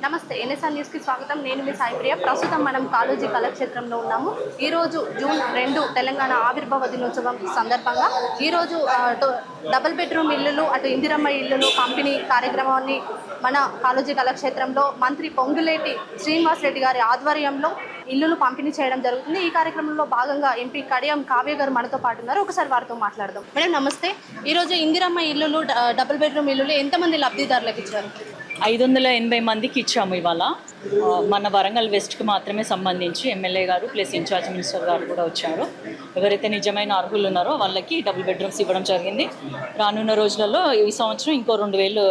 నమస్తే ఎన్ఎస్ఆర్ న్యూస్కి స్వాగతం. నేను మీ సాయిప్రియ. ప్రస్తుతం మనం కాళోజీ కళాక్షేత్రంలో ఉన్నాము. ఈరోజు జూన్ 2 తెలంగాణ ఆవిర్భావ దినోత్సవం సందర్భంగా ఈరోజు డబుల్ బెడ్రూమ్ ఇల్లులు అటు ఇందిరమ్మ ఇల్లులు పంపిణీ కార్యక్రమాన్ని మన కాళోజీ కళాక్షేత్రంలో మంత్రి పొంగులేటి శ్రీనివాస్ రెడ్డి గారి ఆధ్వర్యంలో ఇల్లులు పంపిణీ చేయడం జరుగుతుంది. ఈ కార్యక్రమంలో భాగంగా ఎంపీ కడియం కావ్య గారు మనతో పాటు ఉన్నారు. ఒకసారి వారితో మాట్లాడదాం. మేడం నమస్తే. ఈరోజు ఇందిరమ్మ ఇల్లులు డబుల్ బెడ్రూమ్ ఇల్లులు ఎంతమంది లబ్ధిదారులకు ఇచ్చారు? 580 మందికి ఇచ్చాము. ఇవాళ మన వరంగల్ వెస్ట్కి మాత్రమే సంబంధించి ఎమ్మెల్యే గారు ప్లస్ ఇన్ఛార్జ్ మినిస్టర్ గారు కూడా వచ్చారు. ఎవరైతే నిజమైన అర్హులు ఉన్నారో వాళ్ళకి డబుల్ బెడ్రూమ్స్ ఇవ్వడం జరిగింది. రానున్న రోజులలో ఈ సంవత్సరం ఇంకో 2000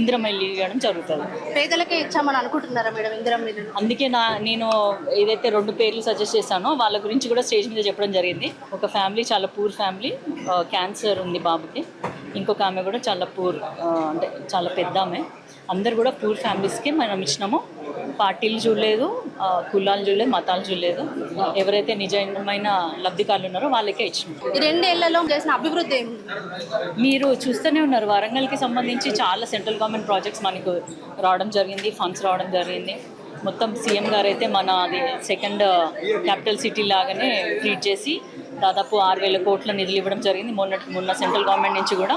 ఇందిరమ్మ ఇల్లు ఇవ్వడం జరుగుతుంది. పేదలకే ఇచ్చామని అనుకుంటున్నారా మేడం ఇందిరమ్మ ఇల్లు? అందుకే నేను ఏదైతే 2 పేర్లు సజెస్ట్ చేశానో వాళ్ళ గురించి కూడా స్టేజ్ మీద చెప్పడం జరిగింది. ఒక ఫ్యామిలీ చాలా పూర్ ఫ్యామిలీ, క్యాన్సర్ ఉంది బాబుకి. ఇంకొక ఆమె కూడా చాలా పూర్, అంటే చాలా పెద్ద ఆమె. అందరు కూడా పూర్ ఫ్యామిలీస్కి మనం ఇచ్చినాము. పార్టీలు చూడలేదు, కులాలు చూడలేదు, మతాలు చూడలేదు. ఎవరైతే నిజమైన లబ్ధికారులు ఉన్నారో వాళ్ళకే ఇచ్చినాం. 2 ఏళ్లలో చేసిన అభివృద్ధి ఏమి? మీరు చూస్తూనే ఉన్నారు, వరంగల్కి సంబంధించి చాలా సెంట్రల్ గవర్నమెంట్ ప్రాజెక్ట్స్ మనకు రావడం జరిగింది, ఫండ్స్ రావడం జరిగింది. మొత్తం సీఎం గారు అయితే మన అది సెకండ్ క్యాపిటల్ సిటీ లాగానే ట్రీట్ చేసి దాదాపు 6000 కోట్ల నిధులు ఇవ్వడం జరిగింది. మొన్న సెంట్రల్ గవర్నమెంట్ నుంచి కూడా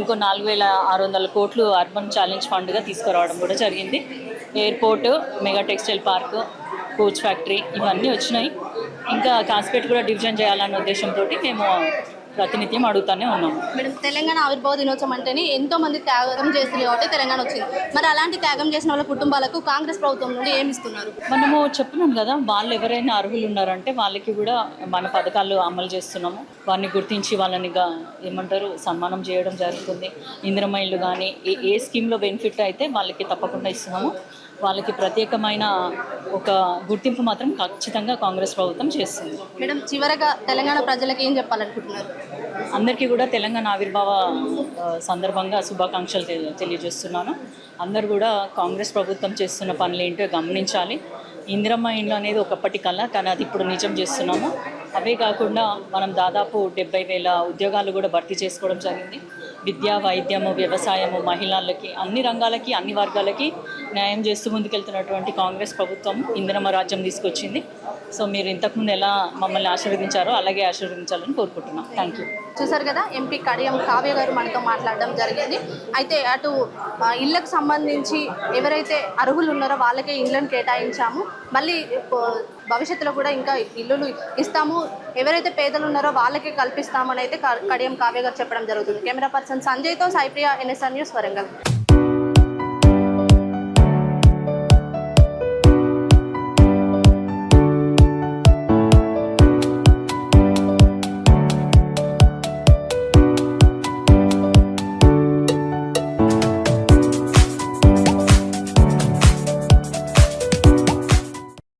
ఇంకో 4600 కోట్లు అర్బన్ ఛాలెంజ్ ఫండ్గా తీసుకురావడం కూడా జరిగింది. Airport, mega textile park, coach factory ఇవన్నీ వచ్చినాయి. ఇంకా కాస్పేట్ కూడా డివిజన్ చేయాలన్న ఉద్దేశంతో మేము ప్రాతినిధ్యం అడుగుతూనే ఉన్నాము. మేడం తెలంగాణ ఆవిర్భావ దినోత్సవం అంటేనే ఎంతో మంది త్యాగం చేస్తుంది కాబట్టి తెలంగాణ వచ్చింది. మరి అలాంటి త్యాగం చేసిన వాళ్ళ కుటుంబాలకు కాంగ్రెస్ ప్రభుత్వం నుండి ఏమి ఇస్తున్నారు? మనము చెప్తున్నాం కదా, వాళ్ళు ఎవరైనా అర్హులు ఉన్నారంటే వాళ్ళకి కూడా మన పథకాలు అమలు చేస్తున్నాము. వారిని గుర్తించి వాళ్ళని ఏమంటారు సన్మానం చేయడం జరుగుతుంది. ఇందిరమ్మ ఇల్లు కానీ ఏ స్కీమ్లో బెనిఫిట్ అయితే వాళ్ళకి తప్పకుండా ఇస్తున్నాము. వాళ్ళకి ప్రత్యేకమైన ఒక గుర్తింపు మాత్రం ఖచ్చితంగా కాంగ్రెస్ ప్రభుత్వం చేస్తుంది. మేడం చివరగా తెలంగాణ ప్రజలకు ఏం చెప్పాలనుకుంటున్నారు? అందరికీ కూడా తెలంగాణ ఆవిర్భావ సందర్భంగా శుభాకాంక్షలు తెలియజేస్తున్నాను. అందరూ కూడా కాంగ్రెస్ ప్రభుత్వం చేస్తున్న పనులు ఏంటో గమనించాలి. ఇందిరమ్మ ఇండ్లు అనేది ఒకప్పటి కళ, కానీ అది ఇప్పుడు నిజం చేస్తున్నాము. అవే కాకుండా మనం దాదాపు 70,000 ఉద్యోగాలు కూడా భర్తీ చేసుకోవడం జరిగింది. విద్య, వైద్యము, వ్యవసాయము, మహిళలకి అన్ని రంగాలకి అన్ని వర్గాలకి న్యాయం చేస్తూ ముందుకెళ్తున్నటువంటి కాంగ్రెస్ ప్రభుత్వం ఇందిరమ్మ రాజ్యం తీసుకొచ్చింది. సో మీరు ఇంతకుముందు ఎలా మమ్మల్ని ఆశీర్వదించారో అలాగే ఆశీర్వదించాలని కోరుకుంటున్నాం. Thank you. చూసారు కదా, ఎంపీ కడియం కావ్య గారు మనతో మాట్లాడడం జరిగింది. అయితే అటు ఇళ్లకు సంబంధించి ఎవరైతే అర్హులు ఉన్నారో వాళ్ళకే ఇళ్లను కేటాయించాము. మళ్ళీ భవిష్యత్తులో కూడా ఇంకా ఇల్లులు ఇస్తాము, ఎవరైతే పేదలు ఉన్నారో వాళ్ళకే కల్పిస్తామని అయితే కడియం కావ్య గారు చెప్పడం జరుగుతుంది. కెమెరా పర్సన్ సంజయ్తో సాయిప్రియ, ఎన్ఎస్ఆర్ న్యూస్, వరంగల్.